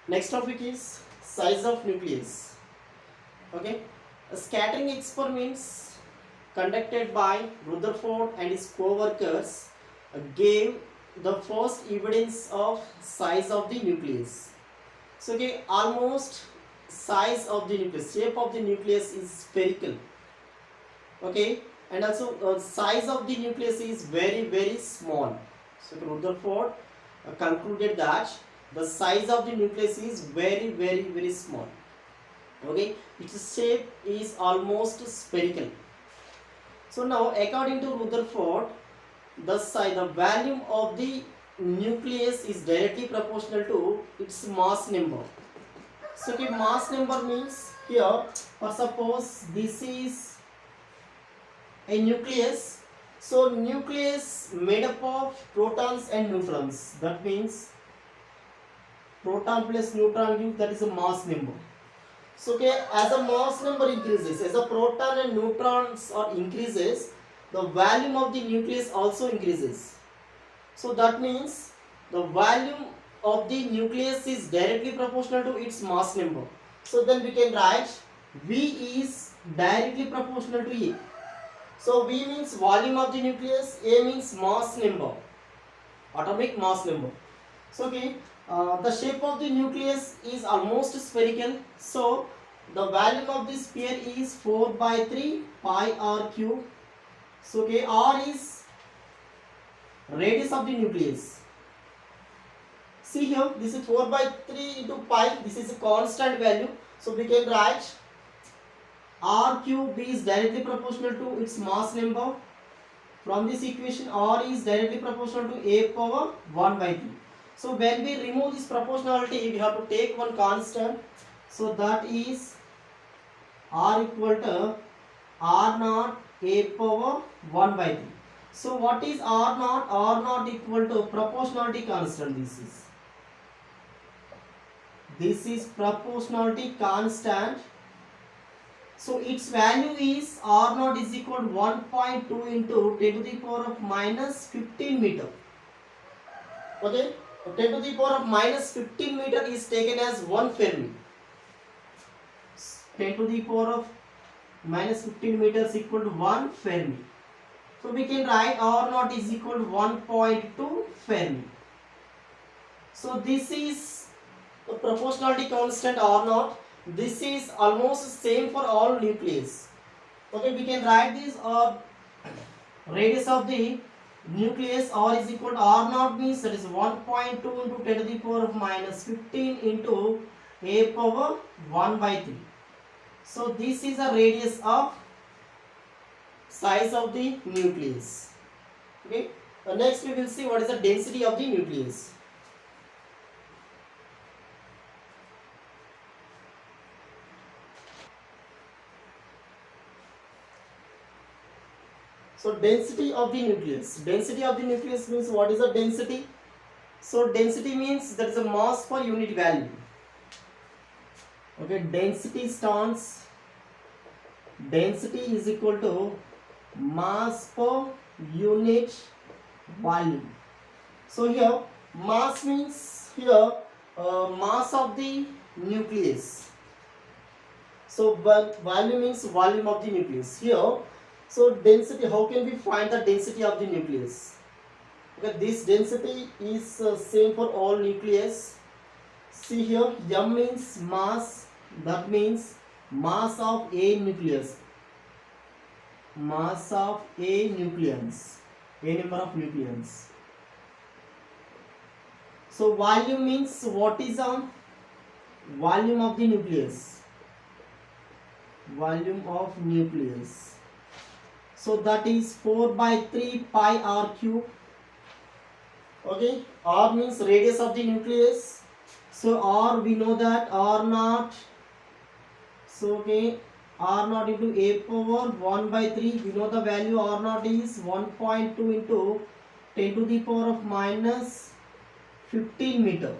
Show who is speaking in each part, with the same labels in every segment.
Speaker 1: Next topic is size of nucleus. Okay, a scattering experiments conducted by Rutherford and his co-workers gave the first evidence of size of the nucleus. So okay, almost size of the nucleus, shape of the nucleus is spherical. Okay, and also size of the nucleus is very small. So Rutherford concluded that the size of the nucleus is very small. Okay, its shape is almost spherical. So now according to Rutherford, the volume of the nucleus is directly proportional to its mass number. So okay, mass number means here, for suppose this is a nucleus. So nucleus made up of protons and neutrons. That means proton plus neutron gives, that is a mass number. So okay, as the mass number increases, as the proton and neutrons are increases, the volume of the nucleus also increases. So that means the volume of the nucleus is directly proportional to its mass number. So then we can write V is directly proportional to E. So V means volume of the nucleus, A means mass number, atomic mass number. So okay, the shape of the nucleus is almost spherical. So the volume of the sphere is 4 by 3 pi r cube. So okay, r is radius of the nucleus. See here, this is 4 by 3 into pi. This is a constant value. So we can write r cube is directly proportional to its mass number. From this equation, r is directly proportional to a power 1 by 3. So when we remove this proportionality, we have to take one constant. So that is r equal to r naught a power 1 by 3. So what is r naught? R naught equal to proportionality constant. This is proportionality constant. So its value is r naught is equal to 1.2 into 10 to the power of minus 15 meter. Okay, 10 to the power of minus 15 meter is taken as 1 Fermi. 10 to the power of minus 15 meters equal to 1 Fermi. So we can write r naught is equal to 1.2 Fermi. So this is the proportionality constant r naught. This is almost same for all nucleus. Okay, we can write this radius of the nucleus r is equal to r naught means that is 1.2 into 10 to the power of minus 15 into a power 1 by 3. So this is a radius of size of the nucleus. Okay. Next we will see what is the density of the nucleus. So density of the nucleus. Density of the nucleus means what is the density? So density means there is a mass per unit value. Okay, density is equal to mass per unit volume. So here mass means here mass of the nucleus. So volume means volume of the nucleus. Here, so density, how can we find the density of the nucleus? Okay, this density is same for all nucleus. See here, M means mass, that means mass of a nucleus. Mass of a nucleus, a number of nucleons. So volume means what is the volume of the nucleus? Volume of nucleus. So that is 4 by 3 pi r cube. Okay, r means radius of the nucleus. So r, we know that r naught. So okay, r naught into a power 1 by 3. We know the value r naught is 1.2 into 10 to the power of minus 15 meter.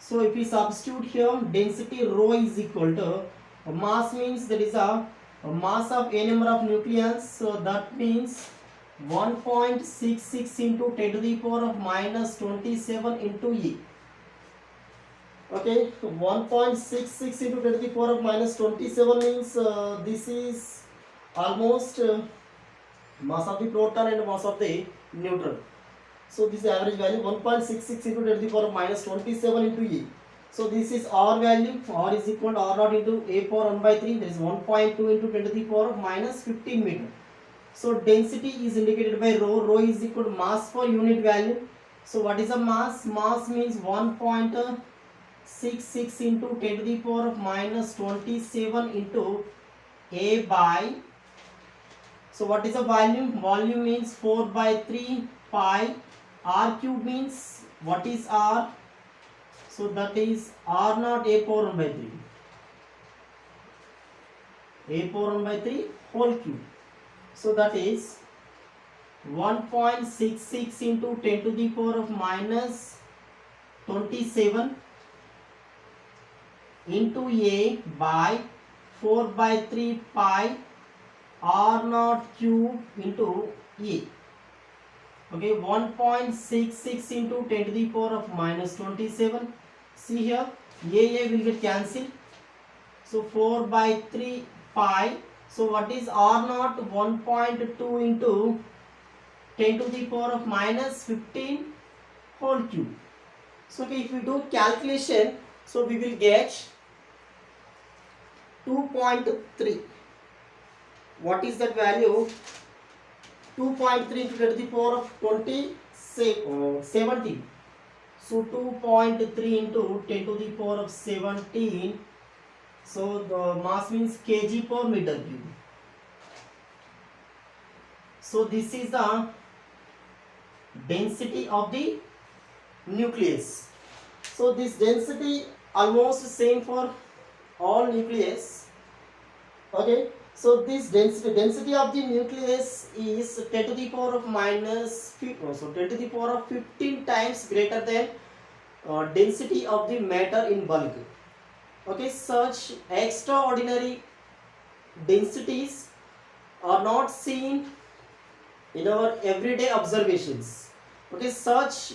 Speaker 1: So if we substitute here, density rho is equal to mass means that is a mass of a number of nucleons. So that means 1.66 into 10 to the power of minus 27 into E. Okay, 1.66 into 10 to the power of minus 27 means this is almost mass of the proton and mass of the neutron. So this is average value 1.66 into 10 to the power of minus 27 into E. So this is R value. R is equal to R naught into A power 1 by 3. That is 1.2 into 10 to the power of minus 15 meter. So density is indicated by rho. Rho is equal to mass per unit value. So what is the mass? Mass means 1.66 into 10 to the power of minus 27 into A by. So what is the volume? Volume means 4 by 3 pi. R cube means what is R? So that is R naught A power 1 by 3. A power 1 by 3 whole cube. So that is 1.66 into 10 to the power of minus 27 into A by 4 by 3 pi R naught cube into E. Okay, 1.66 into 10 to the power of minus 27. See here, A will get cancelled. So 4 by 3 pi. So what is R naught? 1.2 into 10 to the power of minus 15 whole cube. So okay, if we do calculation, so we will get 2.3. What is that value? 2.3 into 10 to the power of 17. So 2.3 into 10 to the power of 17. So the mass means kg per meter cube. So this is the density of the nucleus. So this density almost same for all nucleus. Okay. So this density of the nucleus is 10 to the power of minus 15, so 10 to the power of 15 times greater than density of the matter in bulk. Okay, such extraordinary densities are not seen in our everyday observations. Okay, such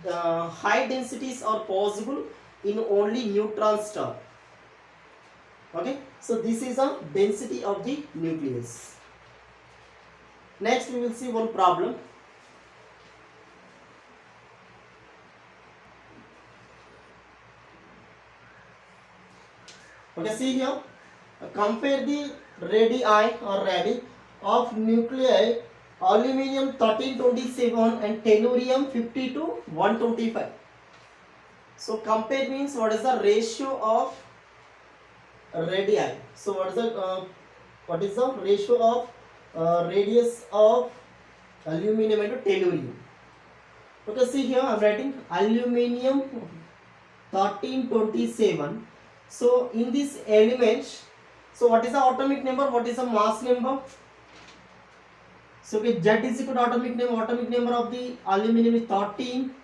Speaker 1: high densities are possible in only neutron star. Okay, so this is a density of the nucleus. Next we will see one problem. Okay, see here, compare the radii of nuclei aluminium 1327 and tellurium 50 to 125. So compare means what is the ratio of radii. So what is the ratio of radius of aluminum and tellurium? Okay, see here I am writing aluminium 1327. So in this element, so what is the atomic number? What is the mass number? So okay, Z is equal to atomic number of the aluminum is 13.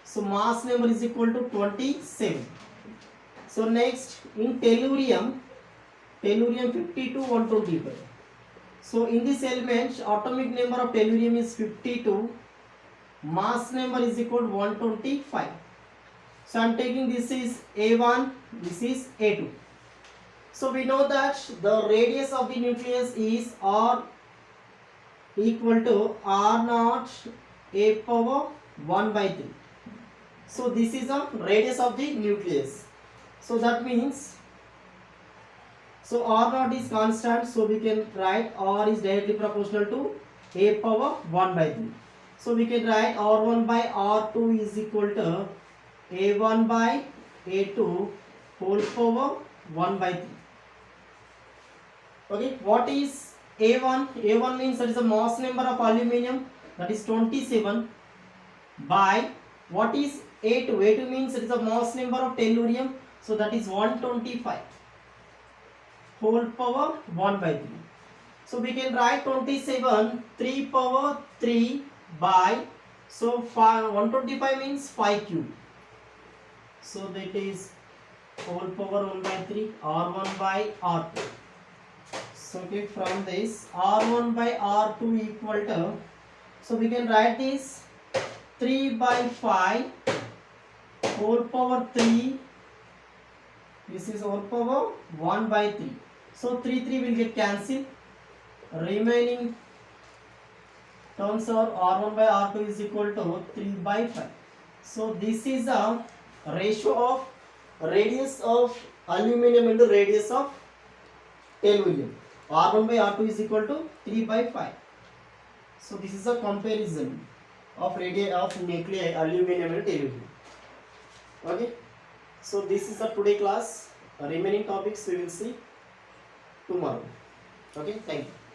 Speaker 1: So mass number is equal to 27. So next in tellurium 50 to 125. So in this element atomic number of tellurium is 52, mass number is equal to 125. So I am taking this is A1, this is A2. So we know that the radius of the nucleus is R equal to R naught A power 1 by 3. So this is the radius of the nucleus. So that means, so R naught is constant, so we can write R is directly proportional to A power 1 by 3. So we can write R1 by R2 is equal to A1 by A2 whole power 1 by 3. Okay, what is A1? A1 means that is the mass number of aluminum, that is 27, by what is A2? A2 means it is the mass number of tellurium, so that is 125 whole power 1 by 3. So we can write 27 3 power 3 by, so 125 means 5 cube. So that is whole power 1 by 3 R1 by R2. So okay, from this R1 by R2 equal to, so we can write this 3 by 5 whole power 3 This is whole power 1 by 3. So 3 will get cancelled. Remaining terms are R1 by R2 is equal to 3 by 5. So this is a ratio of radius of aluminum into radius of aluminum. R1 by R2 is equal to 3 by 5. So this is a comparison of radius of nuclei aluminum and aluminum. Okay. So this is the today class. Remaining topics we will see tomorrow. Okay. Thank you.